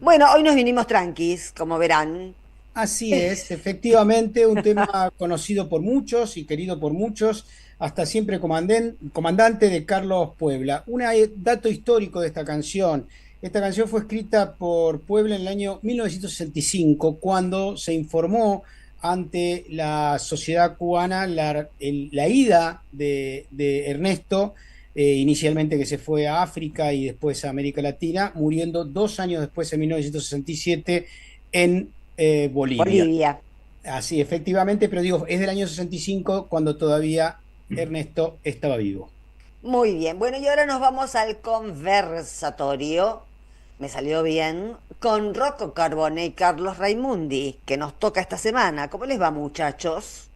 Bueno, hoy nos vinimos tranquis, como verán. Así es, efectivamente, un tema conocido por muchos y querido por muchos, hasta siempre comandante de Carlos Puebla. Un dato histórico de esta canción fue escrita por Puebla en el año 1965, cuando se informó ante la sociedad cubana la ida de Ernesto, inicialmente que se fue a África y después a América Latina, muriendo 2 años después, en 1967, en Bolivia. Bolivia. Así, efectivamente, pero digo, es del año 65 cuando todavía Ernesto estaba vivo. Muy bien. Bueno, y ahora nos vamos al conversatorio. Me salió bien. Con Rocco Carbone y Carlos Raimundi, que nos toca esta semana. ¿Cómo les va, muchachos?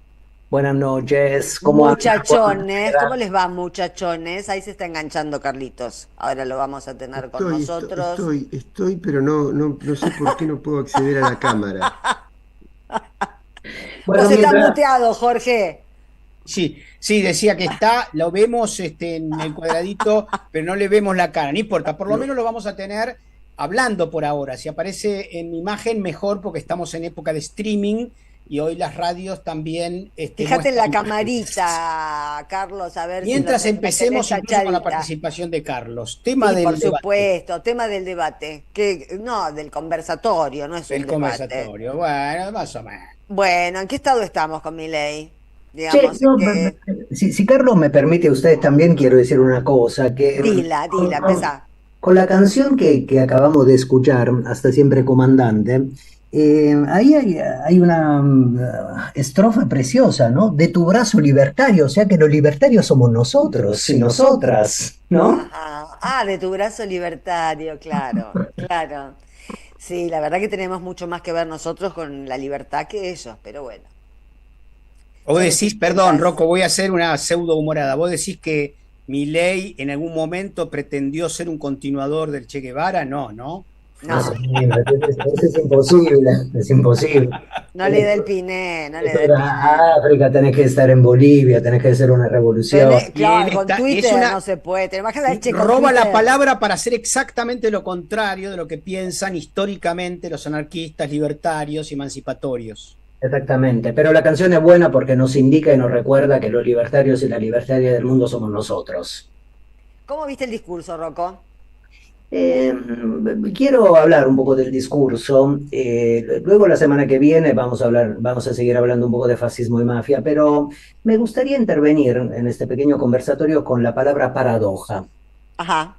Buenas noches, ¿cómo anda Juan? Muchachones, ¿cómo les va, muchachones? Ahí se está enganchando Carlitos. Ahora lo vamos a tener con nosotros. Pero no sé por qué no puedo acceder a la cámara. Vos Bueno, estás mientras, muteado, Jorge. Sí, sí, decía que está, lo vemos en el cuadradito, pero no le vemos la cara, no importa, por lo No, menos lo vamos a tener hablando por ahora. Si aparece en imagen, mejor, porque estamos en época de streaming y hoy las radios también Fíjate en la muestran. camarita, Carlos, a ver si Mientras la tenés empecemos incluso con la tachadita. participación de Carlos, tema Sí, por del debate, supuesto, tema del debate, que no, del conversatorio, no es un el debate. conversatorio, bueno, más o menos. Bueno, ¿en qué estado estamos con mi ley? che, Digamos, no, que si Carlos me permite, a ustedes también quiero decir una cosa, que dila, empezá. con la canción que acabamos de escuchar, Hasta siempre comandante, ahí hay una estrofa preciosa, ¿no? De tu brazo libertario, o sea que los libertarios somos nosotros y nosotras, ¿no? Ajá. Ah, de tu brazo libertario, claro, claro. Sí, la verdad que tenemos mucho más que ver nosotros con la libertad que ellos, pero bueno, Vos son sus decís, perdón, disputas. Rocco, voy a hacer una pseudo humorada. Vos decís que Milei en algún momento pretendió ser un continuador del Che Guevara. No, ¿no? No, No, señor, eso es imposible, es imposible. no le da el piné, no le Tenés da que el ir piné. a África, tenés que estar en Bolivia, tenés que hacer una revolución. Y él Claro, con está, es Twitter no una, se puede. Te imaginas el che con roba la Twitter. palabra para hacer exactamente lo contrario de lo que piensan históricamente los anarquistas, libertarios y emancipatorios. Exactamente, pero la canción es buena porque nos indica y nos recuerda que los libertarios y la libertaria del mundo somos nosotros. ¿Cómo viste el discurso, Rocco? Eh, quiero hablar un poco del discurso. Luego la semana que viene vamos a seguir hablando un poco de fascismo y mafia, pero me gustaría intervenir en este pequeño conversatorio con la palabra paradoja. Ajá.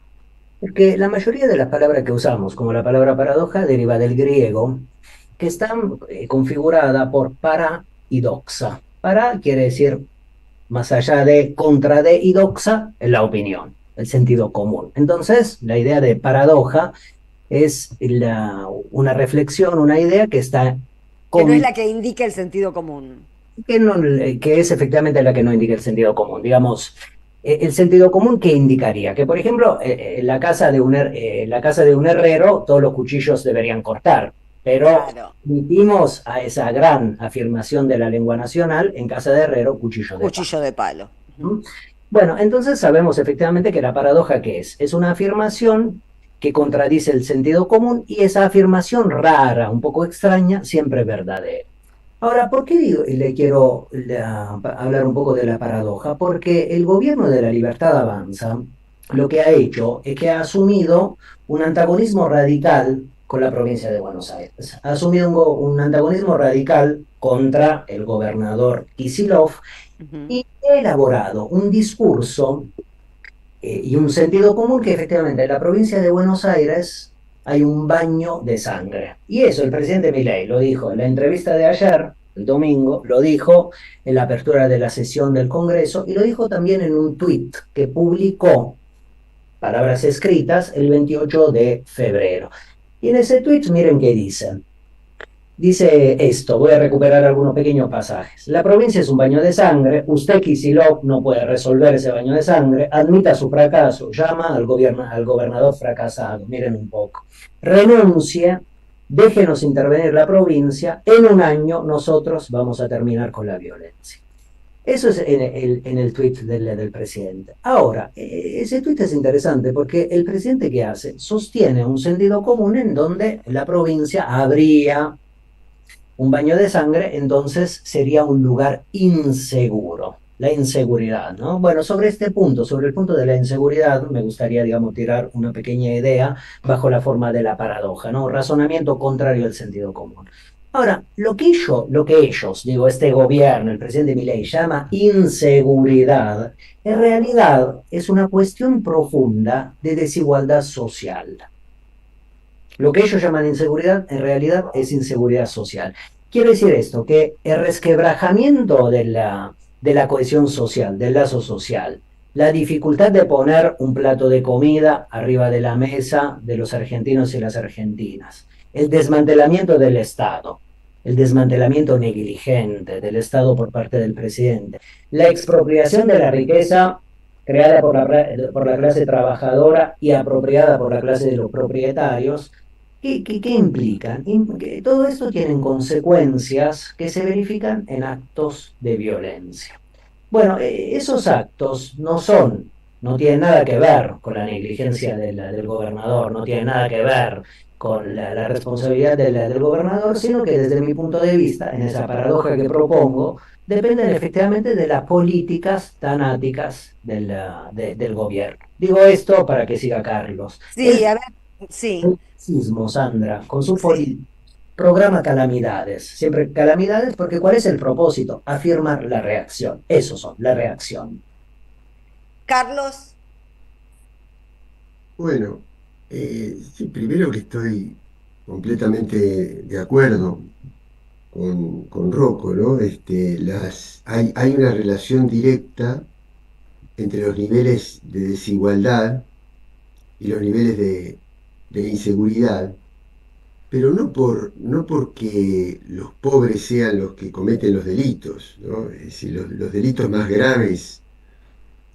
Porque la mayoría de las palabras que usamos, como la palabra paradoja, deriva del griego, que está configurada por para y doxa. Para quiere decir, más allá de contra de y doxa, es la opinión, el sentido común. Entonces, la idea de paradoja es una reflexión, una idea que está Que no es con, la que indica el sentido común. que, no, que es efectivamente la que no indica el sentido común. Digamos, el sentido común que indicaría que, por ejemplo, en la casa de un herrero todos los cuchillos deberían cortar, pero Claro. admitimos a esa gran afirmación de la lengua nacional, en casa de herrero, cuchillo de palo. Cuchillo de palo. Ujú. ¿Mm? Bueno, entonces sabemos efectivamente que la paradoja que es una afirmación que contradice el sentido común y esa afirmación rara, un poco extraña, siempre es verdadera. Ahora, ¿por qué le quiero hablar un poco de la paradoja? Porque el gobierno de la Libertad Avanza lo que ha hecho es que ha asumido un antagonismo radical con la provincia de Buenos Aires. Ha asumido un antagonismo radical contra el gobernador Kicillof Ujú. y ha elaborado un discurso y un sentido común que efectivamente en la provincia de Buenos Aires hay un baño de sangre. Y eso el presidente Milei lo dijo en la entrevista de ayer, el domingo, lo dijo en la apertura de la sesión del Congreso y lo dijo también en un tuit que publicó, palabras escritas, el 28 de febrero. Y en ese tuit miren qué dice. Dice esto, voy a recuperar algunos pequeños pasajes. La provincia es un baño de sangre, usted Kicillof no puede resolver ese baño de sangre, admita su fracaso, llama al gobernador fracasado, miren un poco. Renuncie, déjenos intervenir la provincia, en un año nosotros vamos a terminar con la violencia. Eso es en el tweet del presidente. Ahora, ese tweet es interesante porque el presidente, ¿qué hace? Sostiene un sentido común en donde la provincia habría un baño de sangre, entonces sería un lugar inseguro. La inseguridad, ¿no? Bueno, sobre este punto, sobre el punto de la inseguridad, me gustaría, digamos, tirar una pequeña idea bajo la forma de la paradoja, ¿no? Razonamiento contrario al sentido común. Ahora, lo que ellos, digo, este gobierno, el presidente Milei, llama inseguridad, en realidad es una cuestión profunda de desigualdad social. Lo que ellos llaman inseguridad, en realidad es inseguridad social. Quiere decir esto, que el resquebrajamiento de la cohesión social, del lazo social, la dificultad de poner un plato de comida arriba de la mesa de los argentinos y las argentinas, el desmantelamiento del Estado, el desmantelamiento negligente del Estado por parte del presidente, la expropiación de la riqueza creada por la clase trabajadora y apropiada por la clase de los propietarios. ¿Qué implican? Que todo esto tiene consecuencias que se verifican en actos de violencia. Bueno, esos actos no tienen nada que ver con la negligencia del gobernador, no tienen nada que ver con la responsabilidad del gobernador, sino que desde mi punto de vista, en esa paradoja que propongo, dependen efectivamente de las políticas tanáticas del gobierno. Digo esto para que siga Carlos. Sí, a ver, sí, El sismo, Sandra, con su sí. programa Calamidades. Siempre calamidades, porque ¿cuál es el propósito? Afirmar la reacción. Eso son, la reacción. Carlos, Bueno, sí, primero que estoy completamente de acuerdo con Rocco, ¿no? Hay una relación directa entre los niveles de desigualdad y los niveles de inseguridad, pero no porque los pobres sean los que cometen los delitos, ¿no? Es decir, los delitos más graves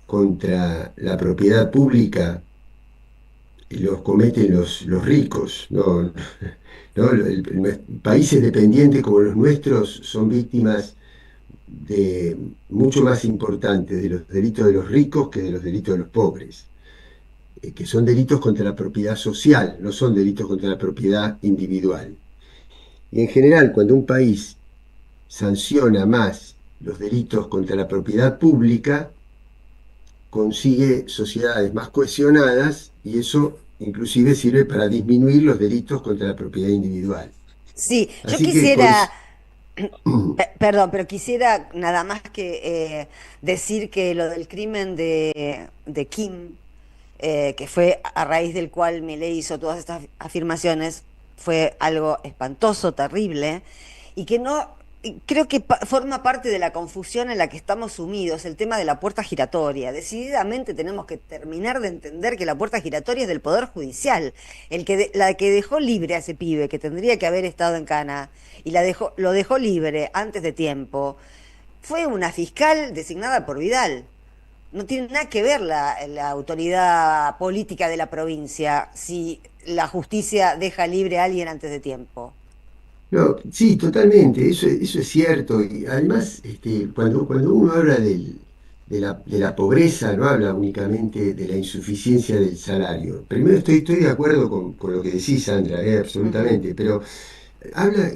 contra la propiedad pública los cometen los ricos, ¿no? ¿No? Países dependientes como los nuestros son víctimas de mucho más importantes de los delitos de los ricos que de los delitos de los pobres, que son delitos contra la propiedad social, no son delitos contra la propiedad individual. Y en general, cuando un país sanciona más los delitos contra la propiedad pública, consigue sociedades más cohesionadas y eso inclusive sirve para disminuir los delitos contra la propiedad individual. sí, yo Así que quisiera, perdón, pero quisiera nada más que decir que lo del crimen de Kim, que fue a raíz del cual Milei hizo todas estas afirmaciones, fue algo espantoso, terrible, y que no, y creo que forma parte de la confusión en la que estamos sumidos, el tema de la puerta giratoria. Decididamente tenemos que terminar de entender que la puerta giratoria es del Poder Judicial, la que dejó libre a ese pibe que tendría que haber estado en cana y lo dejó libre antes de tiempo. Fue una fiscal designada por Vidal. No tiene nada que ver la autoridad política de la provincia si la justicia deja libre a alguien antes de tiempo. no, sí, totalmente, eso es cierto. Y además, cuando uno habla de la pobreza, no habla únicamente de la insuficiencia del salario. Primero estoy de acuerdo con lo que decís, Sandra, Ujú. absolutamente, pero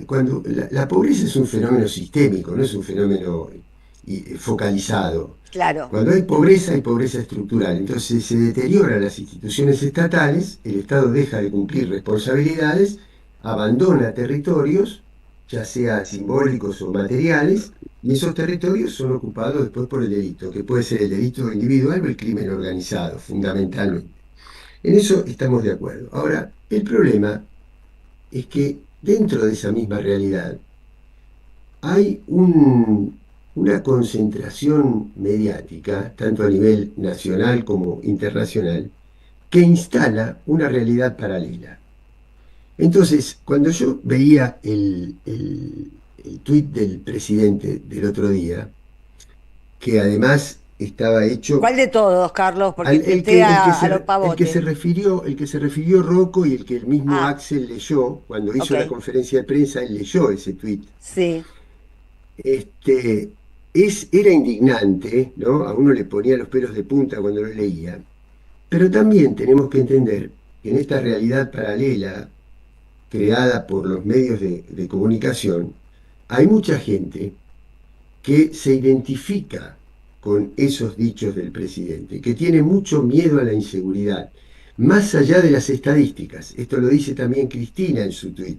cuando la pobreza es un fenómeno sistémico, no es un fenómeno focalizado. Claro. Cuando hay pobreza estructural. Entonces se deterioran las instituciones estatales, el Estado deja de cumplir responsabilidades, abandona territorios, ya sea simbólicos o materiales, y esos territorios son ocupados después por el delito, que puede ser el delito individual o el crimen organizado, fundamentalmente. En eso estamos de acuerdo. Ahora, el problema es que dentro de esa misma realidad hay una concentración mediática, tanto a nivel nacional como internacional, que instala una realidad paralela. Entonces, cuando yo veía el tuit del presidente del otro día, que además estaba hecho ¿Cuál de todos, Carlos? Porque al- tuiteé a los el pavotes. el que se refirió Rocco y el que el mismo Ah, Axel leyó, cuando hizo ok. la conferencia de prensa, él leyó ese tuit. Sí. Este, era indignante, ¿no? A uno le ponía los pelos de punta cuando lo leía, pero también tenemos que entender que en esta realidad paralela creada por los medios de comunicación, hay mucha gente que se identifica con esos dichos del presidente, que tiene mucho miedo a la inseguridad, más allá de las estadísticas. Esto lo dice también Cristina en su tuit.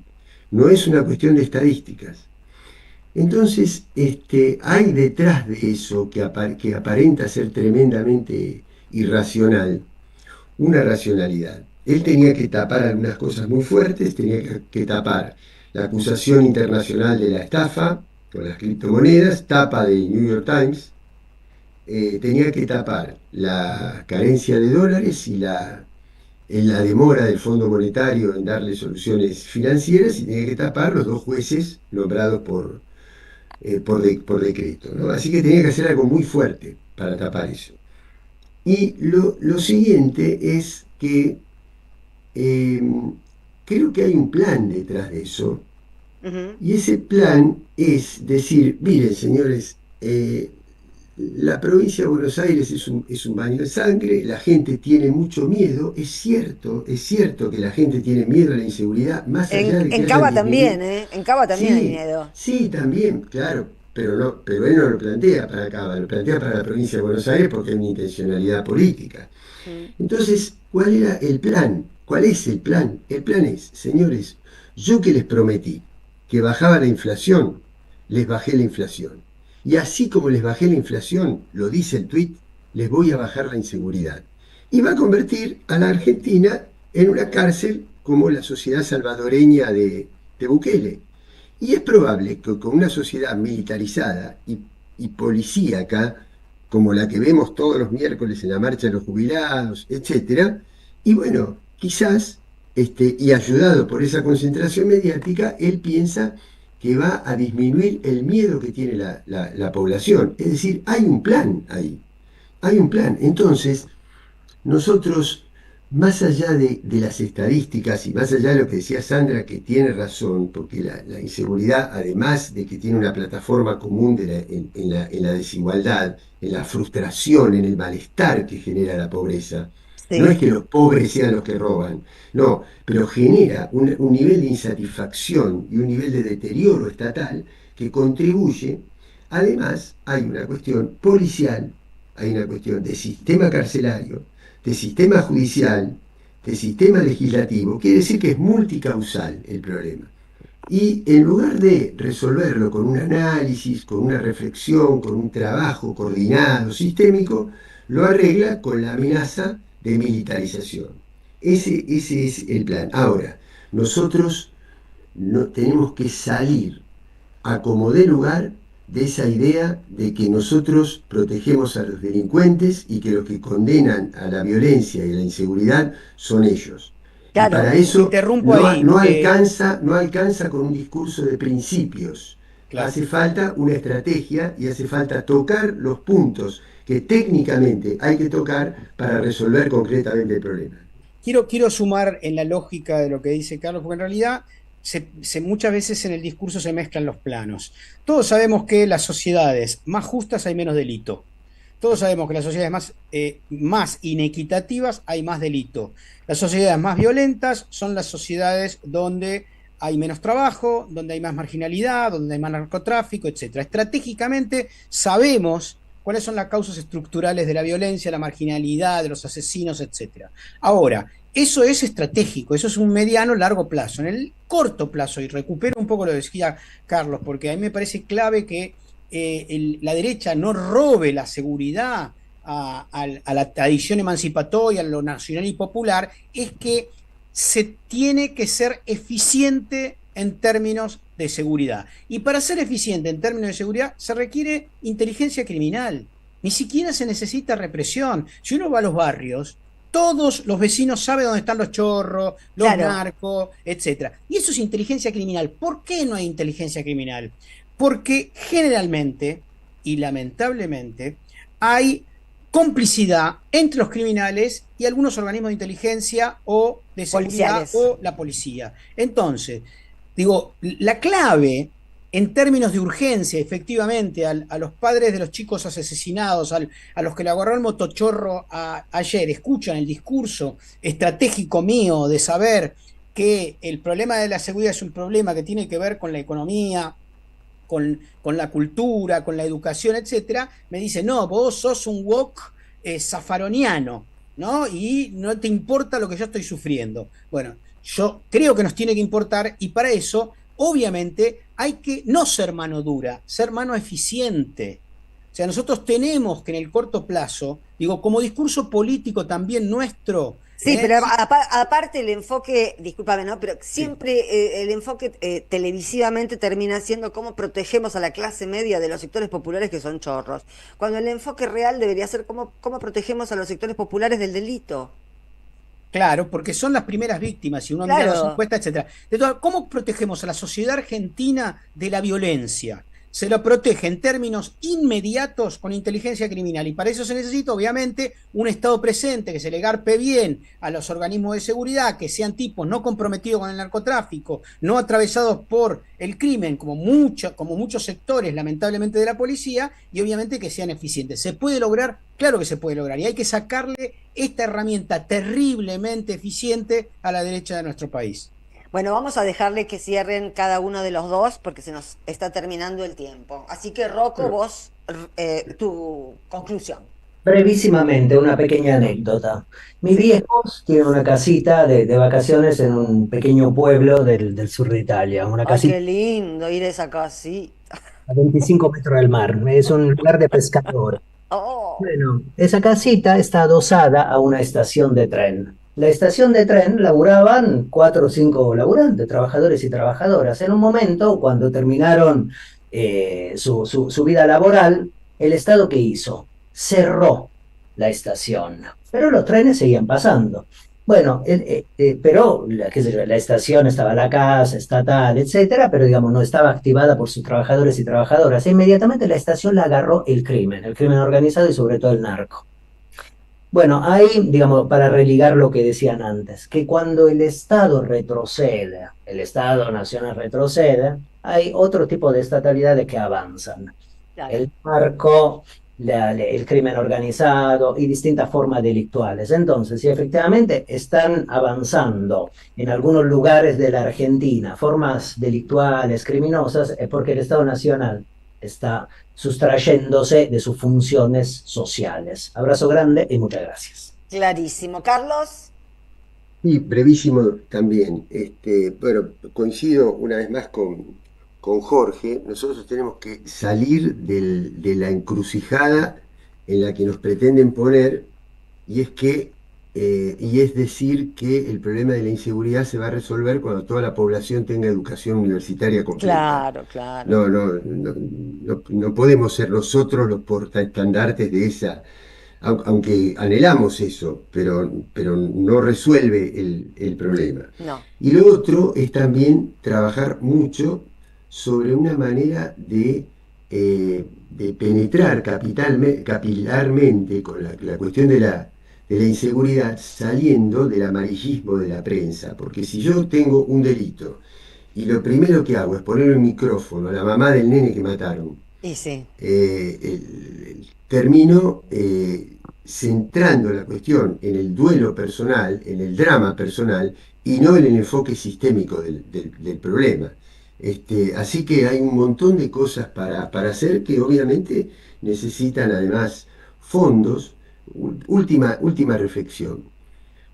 No es una cuestión de estadísticas. Entonces, hay detrás de eso que aparenta ser tremendamente irracional, una racionalidad. Él tenía que tapar algunas cosas muy fuertes, tenía que tapar la acusación internacional de la estafa con las criptomonedas, tapa de New York Times, tenía que tapar la carencia de dólares y en la demora del Fondo Monetario en darle soluciones financieras, y tenía que tapar los dos jueces nombrados por decreto, ¿no? Así que tenía que hacer algo muy fuerte para tapar eso. Y lo siguiente es que eh, creo que hay un plan detrás de eso, Ujú. y ese plan es decir, miren señores, la provincia de Buenos Aires es un baño de sangre, la gente tiene mucho miedo, es cierto que la gente tiene miedo a la inseguridad, más allá de que En hayan Cava disminuido. también, ¿eh? En Cava también hay Sí, miedo. sí, también, claro, pero no, pero él no lo plantea para acá, lo plantea para la provincia de Buenos Aires porque hay una intencionalidad política. Mm. Entonces, ¿cuál era el plan? ¿Cuál es el plan? El plan es, señores, yo que les prometí que bajaba la inflación, les bajé la inflación. Y así como les bajé la inflación, lo dice el tuit, les voy a bajar la inseguridad. Y va a convertir a la Argentina en una cárcel como la sociedad salvadoreña de Bukele. Y es probable que con una sociedad militarizada y policíaca, como la que vemos todos los miércoles en la marcha de los jubilados, etcétera, y bueno, quizás, y ayudado por esa concentración mediática, él piensa que va a disminuir el miedo que tiene la población. Es decir, hay un plan ahí, hay un plan. Entonces, nosotros, más allá de las estadísticas y más allá de lo que decía Sandra, que tiene razón, porque la inseguridad, además de que tiene una plataforma común en la desigualdad, en la frustración, en el malestar que genera la pobreza, no es Sí. que los pobres sean los que roban, no, pero genera un nivel de insatisfacción y un nivel de deterioro estatal que contribuye. Además, hay una cuestión policial, hay una cuestión de sistema carcelario, de sistema judicial, de sistema legislativo. Quiere decir que es multicausal el problema. Y en lugar de resolverlo con un análisis, con una reflexión, con un trabajo coordinado, sistémico, lo arregla con la amenaza de militarización. Ese es el plan. Ahora, nosotros no, tenemos que salir a como dé lugar de esa idea de que nosotros protegemos a los delincuentes y que los que condenan a la violencia y a la inseguridad son ellos. Y Te, para Claro. te eso interrumpo ahí. no alcanza con un discurso de principios. Claro. Hace falta una estrategia y hace falta tocar los puntos que técnicamente hay que tocar para resolver concretamente el problema. Quiero sumar en la lógica de lo que dice Carlos, porque en realidad muchas veces en el discurso se mezclan los planos. Todos sabemos que las sociedades más justas hay menos delito. Todos sabemos que las sociedades más inequitativas hay más delito. Las sociedades más violentas son las sociedades donde hay menos trabajo, donde hay más marginalidad, donde hay más narcotráfico, etcétera. Estratégicamente sabemos cuáles son las causas estructurales de la violencia, la marginalidad, de los asesinos, etcétera. Ahora, eso es estratégico, eso es un mediano largo plazo. En el corto plazo, y recupero un poco lo que decía Carlos, porque a mí me parece clave que la derecha no robe la seguridad a la tradición emancipatoria, a lo nacional y popular, es que se tiene que ser eficiente en términos de seguridad. Y para ser eficiente en términos de seguridad se requiere inteligencia criminal. Ni siquiera se necesita represión. Si uno va a los barrios, todos los vecinos saben dónde están los chorros, los Claro. narcos, etcétera. Y eso es inteligencia criminal. ¿Por qué no hay inteligencia criminal? Porque generalmente y lamentablemente hay complicidad entre los criminales y algunos organismos de inteligencia o de seguridad Policiales. o la policía. Entonces, digo, la clave en términos de urgencia, efectivamente, a los padres de los chicos asesinados, a los que le agarró el motochorro ayer, escuchan el discurso estratégico mío de saber que el problema de la seguridad es un problema que tiene que ver con la economía, con la cultura, con la educación, etcétera, me dice, no, vos sos un woke zafaroniano, ¿no? Y no te importa lo que yo estoy sufriendo. Bueno, yo creo que nos tiene que importar y para eso, obviamente, hay que no ser mano dura, ser mano eficiente. O sea, nosotros tenemos que en el corto plazo, digo, como discurso político también nuestro, Sí, pero sí, aparte el enfoque, discúlpame, ¿no? Pero sí, siempre el enfoque televisivamente termina siendo cómo protegemos a la clase media de los sectores populares que son chorros, cuando el enfoque real debería ser cómo protegemos a los sectores populares del delito. claro, porque son las primeras víctimas, si uno mira las Claro. encuestas, etcétera. ¿Cómo protegemos a la sociedad argentina de la violencia? Se lo protege en términos inmediatos con inteligencia criminal. Y para eso se necesita, obviamente, un Estado presente, que se le garpe bien a los organismos de seguridad, que sean tipos no comprometidos con el narcotráfico, no atravesados por el crimen, como muchos sectores, lamentablemente, de la policía, y obviamente que sean eficientes. ¿Se puede lograr? Claro que se puede lograr. Y hay que sacarle esta herramienta terriblemente eficiente a la derecha de nuestro país. Bueno, vamos a dejarle que cierren cada uno de los dos porque se nos está terminando el tiempo. Así que, Rocco, Bueno, vos, tu conclusión. Brevísimamente, una pequeña anécdota. Mis Sí. viejos tienen una casita de vacaciones en un pequeño pueblo del sur de Italia, una Ay, casita qué lindo ir a esa casita. a 25 metros del mar. Es un lugar de pescadores. Oh, Bueno, esa casita está adosada a una estación de tren. La estación de tren laburaban cuatro o cinco laburantes, trabajadores y trabajadoras. En un momento, cuando terminaron su vida laboral, ¿el Estado qué hizo? Cerró la estación, pero los trenes seguían pasando. Bueno, pero qué sé yo, la estación estaba la casa estatal, etcétera, pero digamos no estaba activada por sus trabajadores y trabajadoras. E inmediatamente la estación la agarró el crimen organizado y sobre todo el narco. Bueno, ahí, digamos, para religar lo que decían antes, que cuando el Estado retrocede, el Estado Nacional retrocede, hay otro tipo de estatalidades que avanzan. claro. El narco, el crimen organizado y distintas formas delictuales. Entonces, si efectivamente están avanzando en algunos lugares de la Argentina formas delictuales, criminosas, es porque el Estado Nacional está sustrayéndose de sus funciones sociales. Abrazo grande y muchas gracias. Clarísimo. Carlos, y brevísimo también. Bueno, coincido una vez más con Jorge. Nosotros tenemos que salir de la encrucijada en la que nos pretenden poner, y y es decir que el problema de la inseguridad se va a resolver cuando toda la población tenga educación universitaria completa. claro, claro. No podemos ser nosotros los portaestandartes de esa, aunque anhelamos eso, pero no resuelve el problema. No, Y lo otro es también trabajar mucho sobre una manera de penetrar capilarmente con la cuestión de la inseguridad, saliendo del amarillismo de la prensa. Porque si yo tengo un delito y lo primero que hago es poner el micrófono a la mamá del nene que mataron, y sí, termino centrando la cuestión en el duelo personal, en el drama personal, y no en el enfoque sistémico del problema. Así que hay un montón de cosas para hacer que obviamente necesitan además fondos. Última reflexión.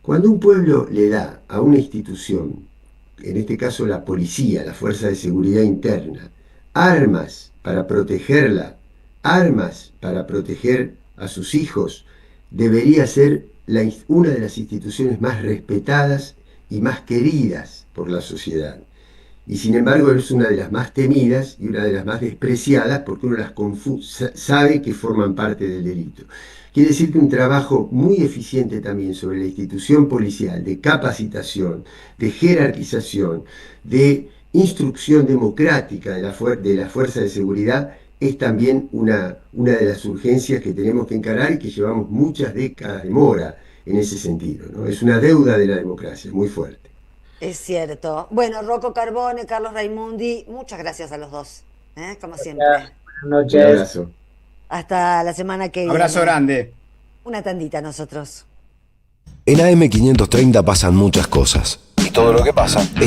Cuando un pueblo le da a una institución, en este caso la policía, la Fuerza de Seguridad Interna, armas para protegerla, armas para proteger a sus hijos, debería ser una de las instituciones más respetadas y más queridas por la sociedad. Y sin embargo es una de las más temidas y una de las más despreciadas porque uno sabe que forman parte del delito. Quiere decir que un trabajo muy eficiente también sobre la institución policial, de capacitación, de jerarquización, de instrucción democrática de la fuerza de seguridad, es también una de las urgencias que tenemos que encarar y que llevamos muchas décadas de mora en ese sentido, ¿no? Es una deuda de la democracia muy fuerte. Es cierto. Bueno, Rocco Carbone, Carlos Raimundi, muchas gracias a los dos, como siempre. Buenas Un noches. abrazo. Hasta la semana que Abrazo viene. grande. Una tandita nosotros. En AM530 pasan muchas cosas. Y todo lo que pasa está